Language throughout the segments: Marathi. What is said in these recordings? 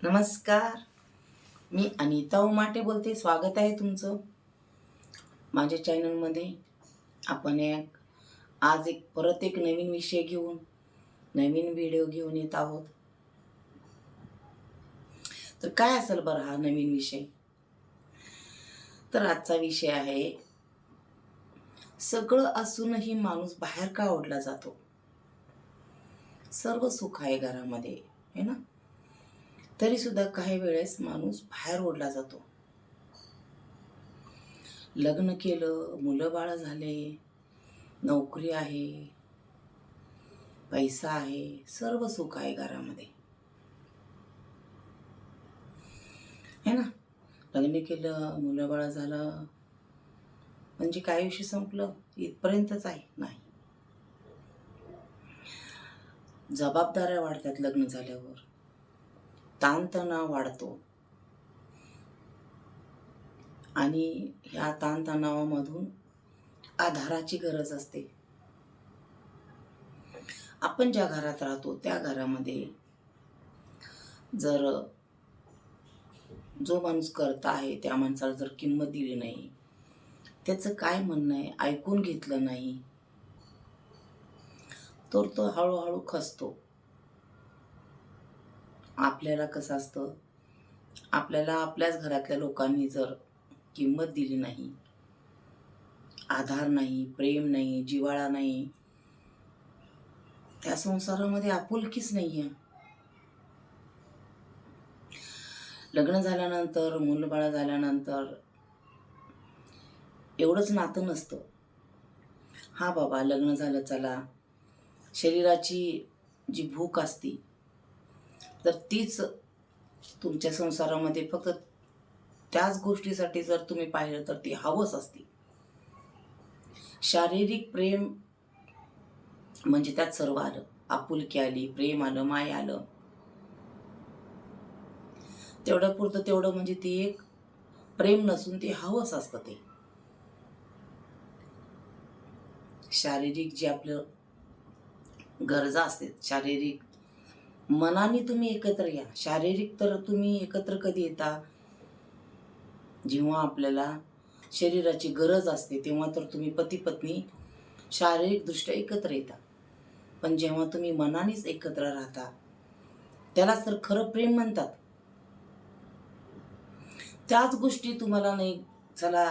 नमस्कार. मी अनिता उमाटे बोलते. स्वागत आहे तुमचं माझ्या चॅनलमध्ये. आपण आज परत एक नवीन विषय घेऊन नवीन व्हिडिओ घेऊन येत आहोत. तर काय असेल बरं हा नवीन विषय? तर आजचा विषय आहे, सगळं असूनही माणूस बाहेर का ओढला जातो? सर्व सुख आहे घरामध्ये, है ना, तरी सुद्धा काही वेळेस माणूस बाहेर ओढला जातो. लग्न केलं, मुलं बाळ झाले, नोकरी आहे, पैसा आहे, सर्व सुख आहे घरामध्ये, है ना. लग्न केलं, मुलं बाळ झालं म्हणजे काय विषय संपलं इथपर्यंतच आहे? नाही. जबाबदाऱ्या वाढतात लग्न झाल्यावर, ताणतणाव वाढतो आणि ह्या ताणतणावामधून आधाराची गरज असते. आपण ज्या घरात राहतो त्या घरामध्ये जर जो माणूस करता आहे त्या माणसाला जर किंमत दिली नाही, त्याचं काय म्हणणं आहे ऐकून घेतलं नाही, तर तो हळूहळू खचतो. आपल्याला कसं असतं, आपल्याला आपल्याच घरातल्या लोकांनी जर किंमत दिली नाही, आधार नाही, प्रेम नाही, जिव्हाळा नाही, त्या संसारामध्ये आपुलकीच नाही आहे. लग्न झाल्यानंतर, मुलबाळ झाल्यानंतर एवढंच नातं नसतं. हा बाबा लग्न झालं, चला, शरीराची जी भूक असती तर तीच तुमच्या संसारामध्ये फक्त त्याच गोष्टीसाठी जर तुम्ही पाहिलं तर ती हवस असते. शारीरिक प्रेम म्हणजे त्यात सर्व आलं. आपुलकी आली, प्रेम आलं, माय आलं. तेवढं पुरतं तेवढं म्हणजे ती एक प्रेम नसून ती हवस असतं. ते शारीरिक जे आपलं गरजा असतात, शारीरिक मनाने तुम्ही एकत्र या. शारीरिक तर तुम्ही एकत्र कधी येता? जेव्हा आपल्याला शरीराची गरज असते तेव्हा तर तुम्ही पती पत्नी शारीरिकदृष्ट्या एकत्र येता. पण जेव्हा तुम्ही मनानेच एकत्र राहता त्यालाच तर खरं प्रेम म्हणतात. त्याच गोष्टी तुम्हाला नाही, चला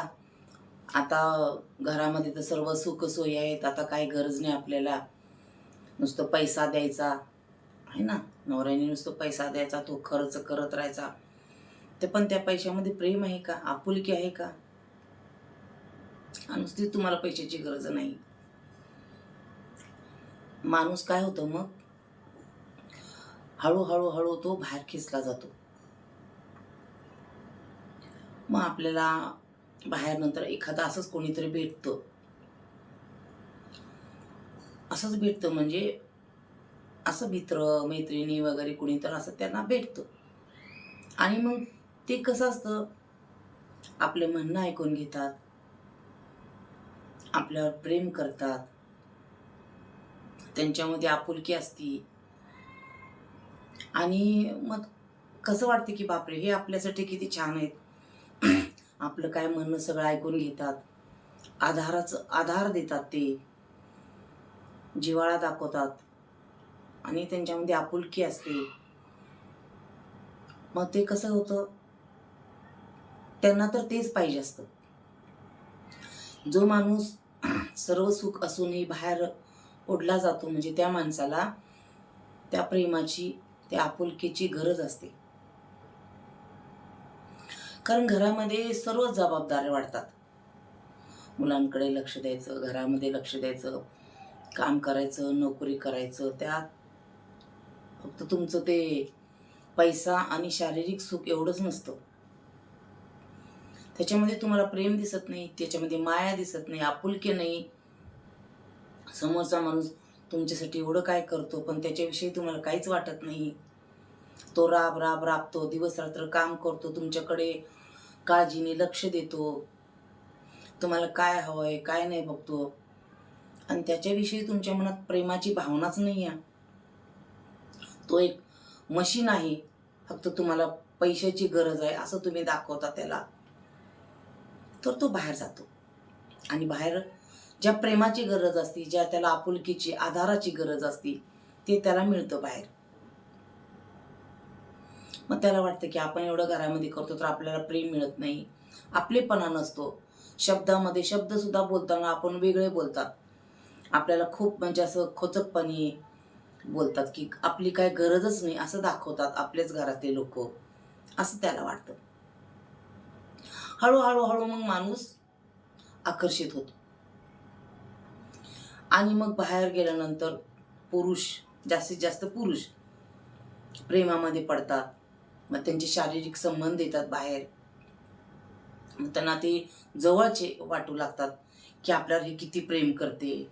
आता घरामध्ये तर सर्व सुख सोयी आहेत, आता काही गरज नाही आपल्याला, नुसतं पैसा द्यायचा आहे ना, नवऱ्याने नुसतं पैसा द्यायचा, तो खर्च करत राहायचा. ते पण त्या पैशामध्ये प्रेम आहे का, आपुलकी आहे का? नुसती तुम्हाला पैशाची गरज नाही. माणूस काय होतो मग, हळूहळू हळू तो बाहेर खेचला जातो. मग आपल्याला बाहेर नंतर एखादा असंच कोणीतरी भेटतं. असंच भेटतं म्हणजे असं मित्र मैत्रिणी वगैरे कुणी तर असं त्यांना भेटतं. आणि मग ते कसं असतं, आपले म्हणणं ऐकून घेतात, आपल्यावर प्रेम करतात, त्यांच्यामध्ये आपुलकी असती. आणि मग कसं वाटतं की बापरे, हे आपल्यासाठी किती छान आहेत. आपलं काय म्हणणं सगळं ऐकून घेतात, आधार देतात, ते जिव्हाळा दाखवतात आणि त्यांच्यामध्ये आपुलकी असते. मग ते कसं होतं, त्यांना तर तेच पाहिजे असतं. जो माणूस सर्व सुख असूनही बाहेर ओढला जातो म्हणजे त्या माणसाला त्या प्रेमाची, त्या आपुलकीची गरज असते. कारण घरामध्ये सर्व जबाबदाऱ्या वाढतात. मुलांकडे लक्ष द्यायचं, घरामध्ये लक्ष द्यायचं, काम करायचं, नोकरी करायचं. त्यात फक्त तुमचं ते पैसा आणि शारीरिक सुख एवढंच नसतं. त्याच्यामध्ये तुम्हाला प्रेम दिसत नाही, त्याच्यामध्ये माया दिसत नाही, आपुलकी नाही. समोरचा माणूस तुमच्यासाठी एवढं काय करतो पण त्याच्याविषयी तुम्हाला काहीच वाटत नाही. तो राबतो, दिवस रात्र काम करतो, तुमच्याकडे काळजीने लक्ष देतो, तुम्हाला काय हवंय काय नाही बघतो, आणि त्याच्याविषयी तुमच्या मनात प्रेमाची भावनाच नाही आहे. तो एक मशीन आहे, फक्त तुम्हाला पैशाची गरज आहे असं तुम्ही दाखवता त्याला, तर तो बाहेर जातो. आणि बाहेर ज्या प्रेमाची गरज असते, ज्या त्याला आपुलकीची आधाराची गरज असते, ते त्याला मिळतं बाहेर. मग त्याला वाटतं की आपण एवढं घरामध्ये करतो तर आपल्याला प्रेम मिळत नाही, आपलेपणा नसतो. शब्दामध्ये शब्दसुद्धा बोलताना आपण वेगळे बोलतात. आपल्याला खूप म्हणजे असं खोचकपणे बोलतात की आपली काय गरजच नाही असं दाखवतात आपल्याच घरातले लोक, असं त्याला वाटतं. हळूहळू मग माणूस आकर्षित होतो. आणि मग बाहेर गेल्यानंतर पुरुष, जास्तीत जास्त पुरुष प्रेमामध्ये पडतात. मग त्यांचे शारीरिक संबंध येतात बाहेर. मग त्यांना ते जवळचे वाटू लागतात की आपल्याला हे किती प्रेम करते,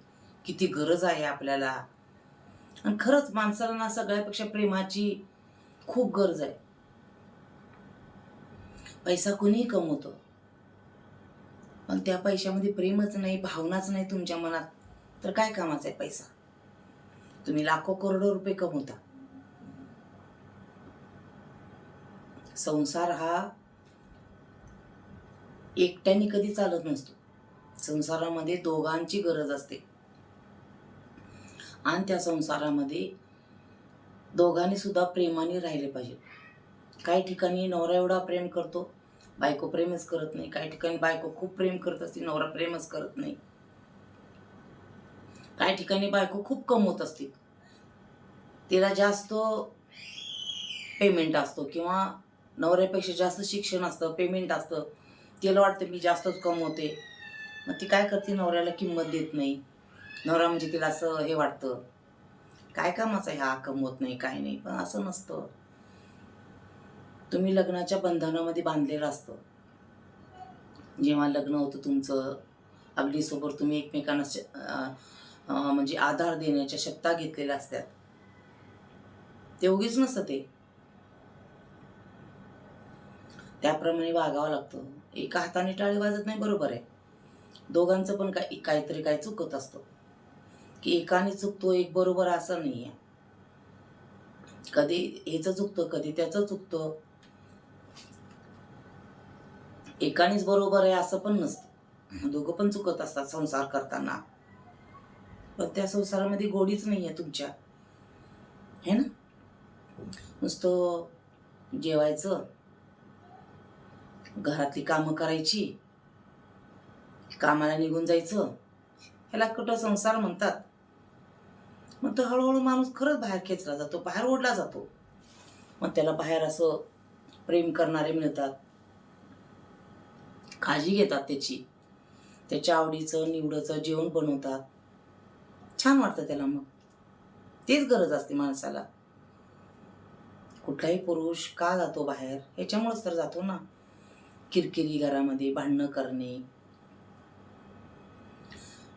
किती गरज आहे आपल्याला. आणि खरंच माणसाला ना सगळ्यापेक्षा प्रेमाची खूप गरज आहे. पैसा कोणीही कमवतो, पण त्या पैशामध्ये प्रेमच नाही, भावनाच नाही तुमच्या मनात, तर काय कामाचा आहे पैसा? तुम्ही लाखो करोडो रुपये कमवता. संसार हा एकट्याने कधी चालत नसतो. संसारामध्ये दोघांची गरज असते. आणि त्या संसारामध्ये दोघांनी सुद्धा प्रेमाने राहिले पाहिजे. काही ठिकाणी नवरा एवढा प्रेम करतो, बायको प्रेमच करत नाही. काही ठिकाणी बायको खूप प्रेम करत असते, नवरा प्रेमच करत नाही. काही ठिकाणी बायको खूप कमवत असते, तिला जास्त पेमेंट असतो किंवा नवऱ्यापेक्षा जास्त शिक्षण असतं, पेमेंट असतं. तिला वाटतं मी जास्तच कमवते, मग ती काय करते, नवऱ्याला किंमत देत नाही. नवरा म्हणजे तिला असं हे वाटतं, काय कामाचं ह्या कमवत नाही, काय नाही. पण असं नसतं. तुम्ही लग्नाच्या बंधनामध्ये बांधलेलं असतं. जेव्हा लग्न होतं तुमचं, अगदी सोबत तुम्ही एकमेकांना म्हणजे आधार देण्याच्या शपथा घेतलेल्या असतात. ते उगीच नसतं ते. त्याप्रमाणे वागावं लागतं. एका हाताने टाळी वाजत नाही, बरोबर आहे. दोघांचं पण काहीतरी काही चुकत असतं, की एकाने चुकतो एक बरोबर असं नाही आहे. कधी ह्याचं चुकतं, कधी त्याचं चुकतं. एकानेच बरोबर आहे असं पण नसतं. दोघं पण चुकत असतात संसार करताना. पण त्या संसारामध्ये गोडीच नाही आहे तुमच्या, है ना? नुसतं जेवायचं, घरातली कामं करायची, कामाला निघून जायचं, ह्याला कुठं संसार म्हणतात? मग तो हळूहळू माणूस खरंच बाहेर खेचला जातो, बाहेर ओढला जातो. मग त्याला बाहेर असं प्रेम करणारे मिळतात, काळजी घेतात त्याची, त्याच्या आवडीचं निवडीचं जेवण बनवतात. छान वाटतं त्याला. मग तेच गरज असते माणसाला. कुठलाही पुरुष का जातो बाहेर? ह्याच्यामुळेच तर जातो ना. किरकिरी घरामध्ये भांडणं करणे,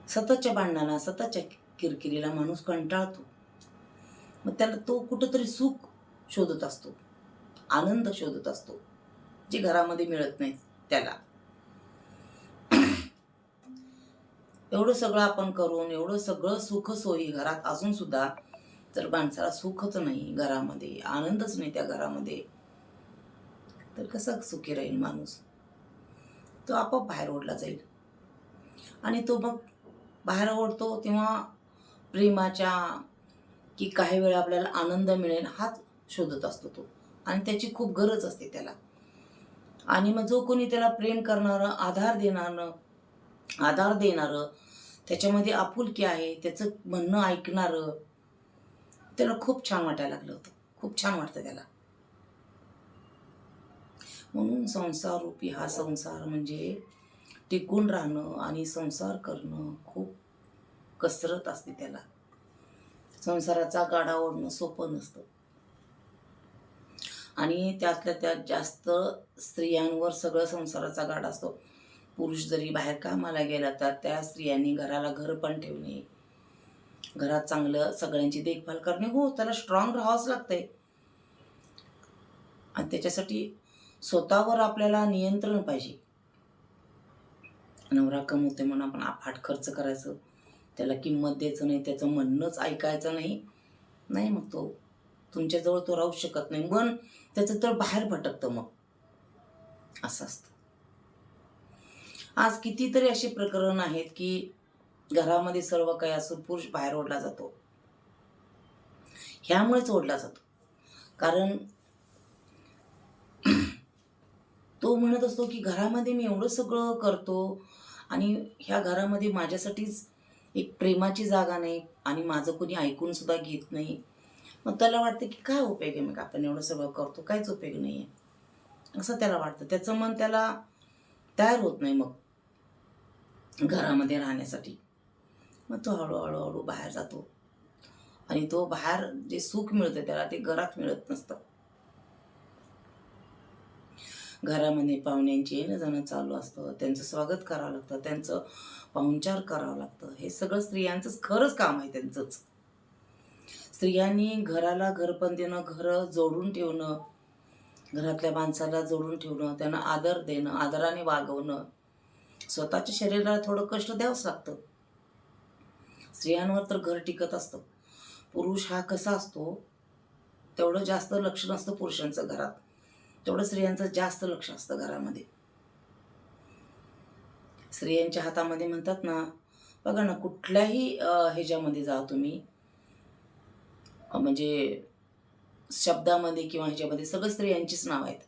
सततच्या भांडणाला, सततच्या किरकिरीला माणूस कंटाळतो. मग त्याला तो कुठंतरी सुख शोधत असतो, आनंद शोधत असतो, जे घरामध्ये मिळत नाही त्याला. एवढं सगळं आपण करून, एवढं सगळं सुख सोयी घरात असून सुद्धा जर माणसाला सुखच नाही घरामध्ये, आनंदच नाही त्या घरामध्ये, तर कसं सुखी राहील माणूस? तो आपोआप बाहेर ओढला जाईल. आणि तो मग बाहेर ओढतो तेव्हा प्रेमाच्या, की काही वेळा आपल्याला आनंद मिळेल हाच शोधत असतो तो. आणि त्याची खूप गरज असते त्याला. आणि मग जो कोणी त्याला प्रेम करणारं, आधार देणारं, त्याच्यामध्ये आपुलकी आहे, त्याचं म्हणणं ऐकणारं, त्याला खूप छान वाटायला लागलं होतं. खूप छान वाटतं त्याला. म्हणून संसार रूपी हा संसार म्हणजे टिकून राहणं आणि संसार करणं खूप कसरत असते त्याला. संसाराचा गाडा ओढणं सोपं नसतं. आणि त्यातल्या त्यात जास्त स्त्रियांवर सगळं संसाराचा गाडा असतो. पुरुष जरी बाहेर कामाला गेला तर त्या स्त्रियांनी घराला घर पण ठेवणे, घरात चांगलं सगळ्यांची देखभाल करणे. हो, त्याला स्ट्रॉंग राहावंच लागतंय. आणि त्याच्यासाठी स्वतःवर आपल्याला नियंत्रण पाहिजे. नवरा कमवते म्हणून आपण अफाट खर्च करायचं, त्याला किंमत द्यायचं नाही, त्याचं म्हणणंच ऐकायचं नाही. नाही, मग तो तुमच्याजवळ तो राहू शकत नाही. मन त्याचं तर बाहेर भटकतं मग, असं असतं. आज कितीतरी असे प्रकरण आहेत की घरामध्ये सर्व काही असून पुरुष बाहेर ओढला जातो. ह्यामुळेच ओढला जातो कारण तो म्हणत असतो की घरामध्ये मी एवढं सगळं करतो आणि ह्या घरामध्ये माझ्यासाठीच एक प्रेमाची जागा नाही आणि माझं कोणी ऐकून सुद्धा घेत नाही. मग त्याला वाटतं की काय उपयोग आहे, मग आपण एवढं सगळं करतो, काहीच उपयोग नाही आहे, असं त्याला वाटतं. त्याचं मन त्याला तयार होत नाही मग घरामध्ये राहण्यासाठी. मग तो हळूहळू बाहेर जातो आणि तो बाहेर जे सुख मिळतं त्याला ते घरात मिळत नसतं. घरामध्ये पाहुण्यांची येणं जाणं चालू असतं, त्यांचं स्वागत करावं लागतं, त्यांचं पाहुणचार करावं लागतं. हे सगळं स्त्रियांचंच खरंच काम आहे, त्यांचंच. स्त्रियांनी घराला घरपण देणं, घरं जोडून ठेवणं, घरातल्या माणसाला जोडून ठेवणं, त्यांना आदर देणं, आदराने वागवणं, स्वतःच्या शरीराला थोडं कष्ट द्यावंच लागतं. स्त्रियांवर तर घर टिकत असतं. पुरुष हा कसा असतो, तेवढं जास्त लक्ष नसतं पुरुषांचं घरात, तेवढं स्त्रियांचं जास्त लक्ष असतं घरामध्ये. स्त्रियांच्या हातामध्ये म्हणतात ना, बघा ना, कुठल्याही ह्याच्यामध्ये जा तुम्ही, म्हणजे शब्दामध्ये किंवा ह्याच्यामध्ये सगळं स्त्रियांचीच नाव आहेत.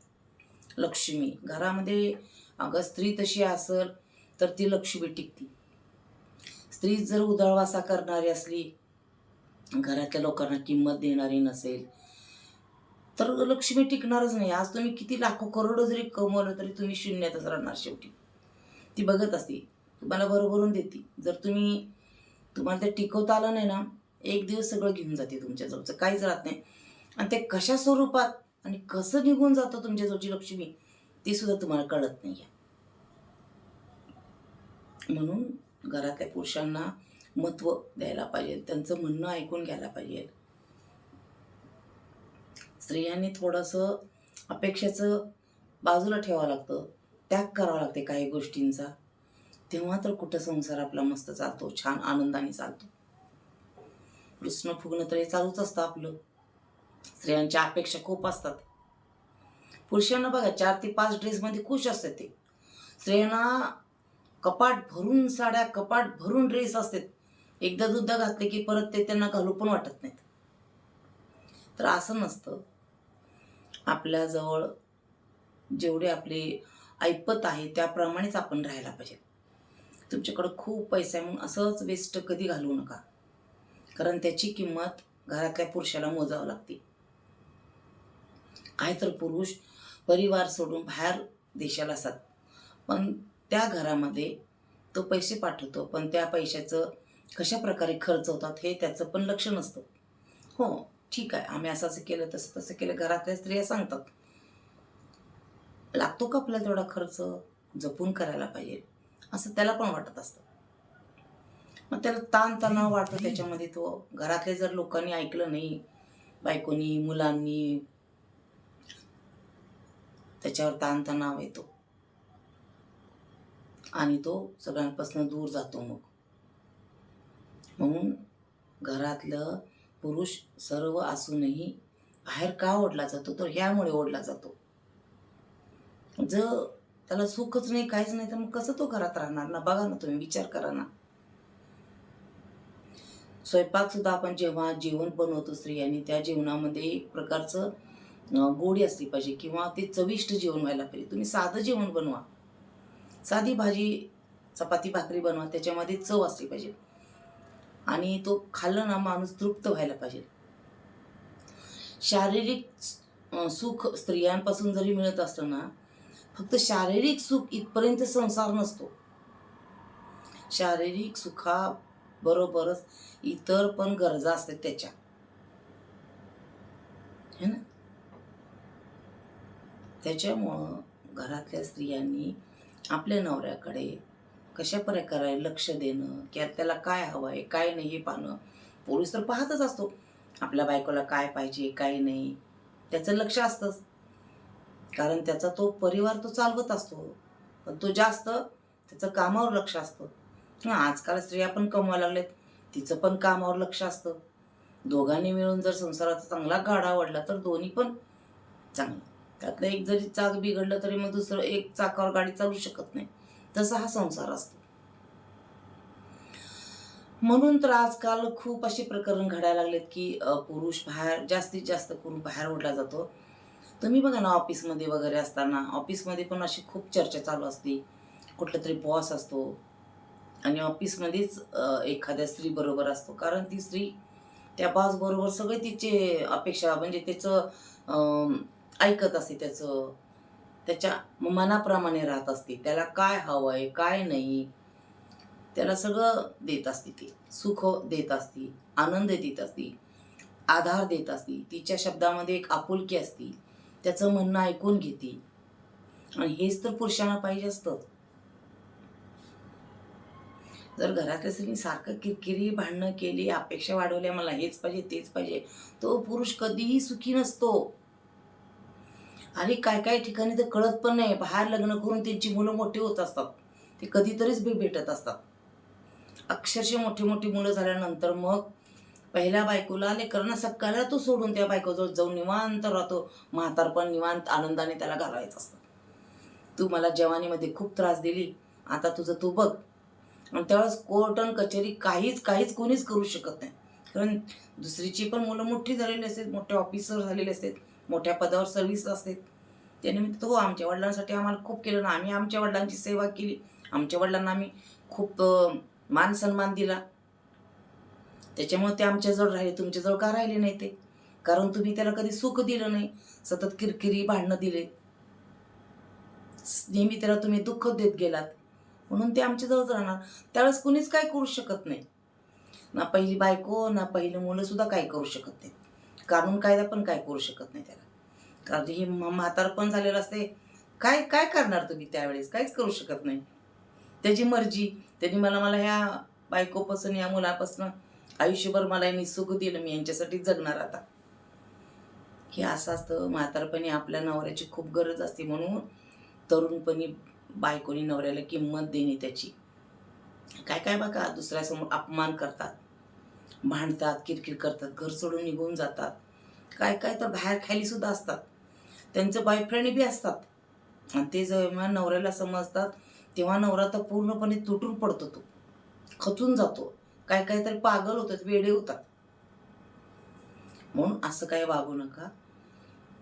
लक्ष्मी घरामध्ये, अगं स्त्री तशी असेल तर ती लक्ष्मी टिकती. स्त्री जर उधळवासा करणारी असली, घरातल्या लोकांना किंमत देणारी नसेल, तर लक्ष्मी टिकणारच नाही. आज तुम्ही किती लाखो करोडो जरी कमवलं तरी तुम्ही शून्यातच राहणार शेवटी. ती बघत असते, तुम्हाला भरभरून देते. जर तुम्हाला ते टिकवता आलं नाही ना, एक दिवस सगळं घेऊन जाते तुमच्याजवळचं, काहीच राहत नाही. आणि ते कशा स्वरूपात आणि कसं निघून जातं तुमच्याजवळची लक्ष्मी, ती सुद्धा तुम्हाला कळत नाही आहे. म्हणून घरातल्या पुरुषांना महत्त्व द्यायला पाहिजे, त्यांचं म्हणणं ऐकून घ्यायला पाहिजे. स्त्रियांनी थोडंसं अपेक्षेचं बाजूला ठेवावं लागतं, त्याग करावा लागते काही गोष्टींचा. तेव्हा तर कुठं संसार आपला मस्त चालतो, छान आनंदाने चालतो. रुसणं फुगणं तर हे चालूच असतं आपलं. स्त्रियांच्या अपेक्षा खूप असतात. पुरुषांना बघा 4 ते 5 ड्रेसमध्ये खुश असतात ते. स्त्रियांना कपाट भरून साड्या, कपाट भरून ड्रेस असतात. एकदा दुद्धा घातले की परत ते त्यांना घालू पण वाटत नाहीत. तर असं नसतं. आपल्याजवळ जेवढे आपले ऐपत आहे त्याप्रमाणेच आपण राहायला पाहिजे. तुमच्याकडं खूप पैसा आहे म्हणून असंच वेस्ट कधी घालवू नका, कारण त्याची किंमत घरातल्या पुरुषाला मोजावं लागते. काय तर पुरुष परिवार सोडून बाहेर देशाला असतात, पण त्या घरामध्ये तो पैसे पाठवतो, पण त्या पैशाचं कशा प्रकारे खर्च होतात हे त्याचं पण लक्ष नसतं. हो ठीक आहे, आम्ही असं असं केलं, तसं तसं केलं, घरातल्या स्त्रिया सांगतात. लागतो का आपल्याला तेवढा खर्च, जपून करायला पाहिजे, असं त्याला पण वाटत असतं. मग त्याला ताणतणाव वाटतो त्याच्यामध्ये. तो घरातले जर लोकांनी ऐकलं नाही, बायकोनी, मुलांनी, त्याच्यावर ताणतणाव येतो आणि तो सगळ्यांपासून दूर जातो. म्हणून घरातलं पुरुष सर्व असूनही बाहेर का ओढला जातो, तर ह्यामुळे ओढला जातो. जर त्याला सुखच नाही, काहीच नाही, तर मग कसं तो घरात राहणार ना? बघा ना, तुम्ही विचार करा ना. स्वयंपाक सुद्धा आपण जेव्हा जेवण बनवतो स्त्रियांनी, त्या जेवणामध्ये एक प्रकारचं गोडी असली पाहिजे किंवा ते चविष्ट जेवण व्हायला पाहिजे. तुम्ही साधं जेवण बनवा, साधी भाजी, चपाती, भाकरी बनवा, त्याच्यामध्ये चव असली पाहिजे आणि तो खाल्ला ना माणूस तृप्त व्हायला पाहिजे. शारीरिक सुख स्त्रियांपासून जरी मिळत असलं ना, फक्त शारीरिक सुख इथपर्यंत संसार नसतो. शारीरिक सुखाबरोबरच इतर पण गरजा असतात त्याच्या, है ना? त्याच्यामुळं घरातल्या स्त्रियांनी आपल्या नवऱ्याकडे कशा प्रकारे लक्ष देणं, की त्याला काय हवं आहे, काय नाही हे पाहणं. पुरुष तर पाहतच असतो, आपल्या बायकोला काय पाहिजे, काय नाही, त्याचं लक्ष असतंच. कारण त्याचा तो परिवार तो चालवत असतो, पण तो जास्त त्याचं कामावर लक्ष असतं. आजकाल स्त्रिया पण कमवायला लागलेत, तिचं पण कामावर लक्ष असतं. दोघांनी मिळून जर संसाराचा चांगला गाडा वाढला तर दोन्ही पण चांगलं. त्यातलं एक जरी चाक बिघडलं तरी मग दुसरं एक चाकावर गाडी चालू शकत नाही. तसा हा संसार असतो. म्हणून तर आजकाल खूप असे प्रकरण घडायला लागलेत की पुरुष बाहेर, जास्तीत जास्त करून बाहेर ओढला जातो. तुम्ही बघा ना, ऑफिसमध्ये वगैरे असताना ऑफिसमध्ये पण अशी खूप चर्चा चालू असते. कुठला तरी बॉस असतो आणि ऑफिसमध्येच एखाद्या स्त्री बरोबर असतो, कारण ती स्त्री त्या बॉस बरोबर सगळे तिचे अपेक्षा म्हणजे त्याचं ऐकत असते, त्याच्या मनाप्रमाणे राहत असते. त्याला काय हवंय काय नाही त्याला सगळं देत असते. ती सुख देत असते, आनंद देत असते, आधार देत असते. तिच्या शब्दामध्ये एक आपुलकी असते, त्याचं म्हणणं ऐकून घेते. आणि हेच तर पुरुषांना पाहिजे असतं. जर घरातल्या स्त्रीने सारखं किरकिरी भांडणं केली, अपेक्षा वाढवल्या, मला हेच पाहिजे तेच पाहिजे, तो पुरुष कधीही सुखी नसतो. आणि काय काय ठिकाणी तर कळत पण नाही, बाहेर लग्न करून त्यांची मुलं मोठी होत असतात, ते कधीतरीच भेटत असतात. अक्षरशः मोठी मोठी मुलं झाल्यानंतर मग पहिल्या बायकोला लेकरांना सगळ्याला तो सोडून त्या बायकोजवळ जाऊन निवांत राहतो. म्हातारपण निवांत आनंदाने त्याला घालवायचं असतं. तू मला जवानीमध्ये खूप त्रास दिली, आता तुझं तू बघ. आणि त्यावेळेस कोर्ट आणि कचेरी काहीच कोणीच करू शकत नाही, कारण दुसरीची पण मुलं मोठी झालेली असतात, मोठे ऑफिसर झालेले असतात, मोठ्या पदावर सर्व्हिस असतात. त्यानिमित्त हो, आमच्या वडिलांसाठी आम्हाला खूप केलं ना, आम्ही आमच्या वडिलांची सेवा केली, आमच्या वडिलांना आम्ही खूप मान सन्मान दिला, त्याच्यामुळे ते आमच्याजवळ राहिले, तुमच्याजवळ का राहिले नाही ते? कारण तुम्ही त्याला कधी सुख दिलं नाही, सतत किरकिरी भांडणं दिले, नेहमी त्याला तुम्ही दुःख देत गेलात, म्हणून ते आमच्याजवळच राहणार. त्यावेळेस कुणीच काय करू शकत नाही, ना पहिली बायको ना पहिली मुलं सुद्धा काय करू शकत नाही. कानून कायदा पण काय करू शकत नाही त्याला, कारण ही म्हातारपण झालेलं असते. काय काय करणार तुम्ही त्यावेळेस? काहीच करू शकत नाही. त्याची मर्जी. त्यांनी मला ह्या बायकोपासून या मुलापासून आयुष्यभर मला यांनी सुख दिलं, मी यांच्यासाठी जगणार आता. हे असं असतं. म्हातारपणी आपल्या नवऱ्याची खूप गरज असते, म्हणून तरुणपणी बायकोनी नवऱ्याला किंमत देणे त्याची. काय काय बघा, दुसऱ्यासमोर अपमान करतात, भांडतात, किरकिर करतात, घर सोडून निघून जातात. काय काय तर बाहेर खाली सुद्धा असतात, त्यांचं बॉयफ्रेंड बी असतात. आणि ते जेव्हा नवऱ्याला समजतात तेव्हा नवरा तर पूर्णपणे तुटून पडतो, तो खचून जातो, काय काय तर पागल होतात, वेडे होतात. म्हणून असं काय वागू नका.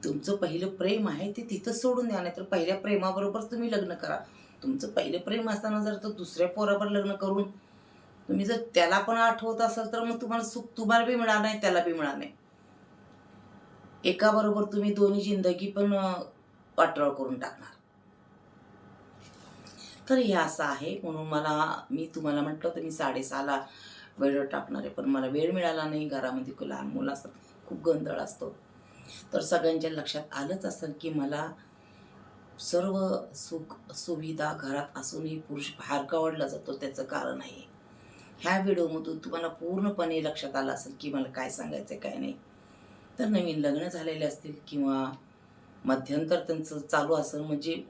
तुमचं पहिलं प्रेम आहे ते तिथंच सोडून द्या, नाही तर पहिल्या प्रेमाबरोबरच तुम्ही लग्न करा. तुमचं पहिलं प्रेम असताना जर तर दुसऱ्या पोरावर लग्न करून तुम्ही जर त्याला पण आठवत असाल तर मग तुम्हाला सुख तुम्हाला बी मिळणार नाही, त्याला बी मिळणार नाही. एका बरोबर तुम्ही दोन्ही जिंदगी पण वाटोळ करून टाकणार. तर हे असं आहे. म्हणून मी तुम्हाला म्हटलं होतं मी 6:30ला व्हिडिओ टाकणार आहे, पण मला वेळ मिळाला नाही. घरामध्ये लहान मुलं असतात, खूप गोंधळ असतो. तर सगळ्यांच्या लक्षात आलंच असेल की मला सर्व सुख सुविधा घरात असूनही पुरुष बाहेर का ओढला जातो, त्याचं कारण आहे. ह्या व्हिडिओमधून तुम्हाला पूर्णपणे लक्षात आलं असेल की मला काय सांगायचं काय नाही. तर नवीन लग्न झालेले असतील किंवा मध्यंतर त्यांचं चालू असेल, म्हणजे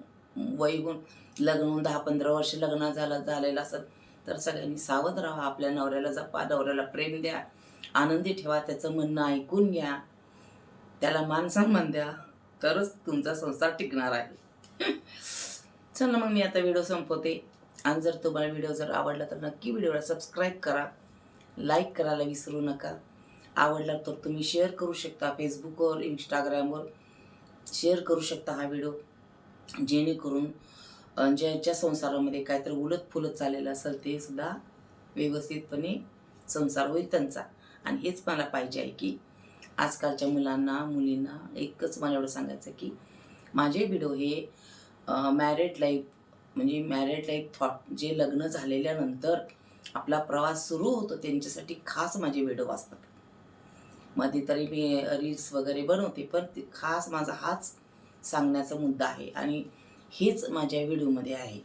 वय होऊन लग्न होऊन 10-15 वर्ष लग्न झालेलं असेल, तर सगळ्यांनी सावध राहा. आपल्या नवऱ्याला जपा, नवऱ्याला प्रेम द्या, आनंदी ठेवा, त्याचं म्हणणं ऐकून घ्या, त्याला मान सन्मान द्या, तरच तुमचा संसार टिकणार आहे. चला मग मी आता व्हिडिओ संपवते. आणि जर तुम्हाला व्हिडिओ जर आवडला तर नक्की व्हिडिओला सबस्क्राईब करा, लाईक करायला विसरू नका. आवडला तर तुम्ही शेअर करू शकता, फेसबुकवर, इंस्टाग्रामवर शेअर करू शकता हा व्हिडिओ, जेणेकरून ज्यांच्या संसारामध्ये काहीतरी उलटफुलत चाललेलं असेल ते सुद्धा व्यवस्थितपणे संसार होईल त्यांचा. आणि हेच मला पाहिजे आहे की आजकालच्या मुलांना मुलींना एकच मला एवढं सांगायचं की माझे व्हिडिओ हे मॅरिड लाईफ म्हणजे मॅरिड लाईफ थॉट, जे लग्न झालेल्यानंतर आपला प्रवास सुरू होतो त्यांच्यासाठी खास माझे व्हिडिओ असतात. मध्ये तरी मी रील्स वगैरे बनवते, पण ते खास माझा हाच सांगण्याचा मुद्दा आहे आणि हेच माझ्या व्हिडिओमध्ये आहे.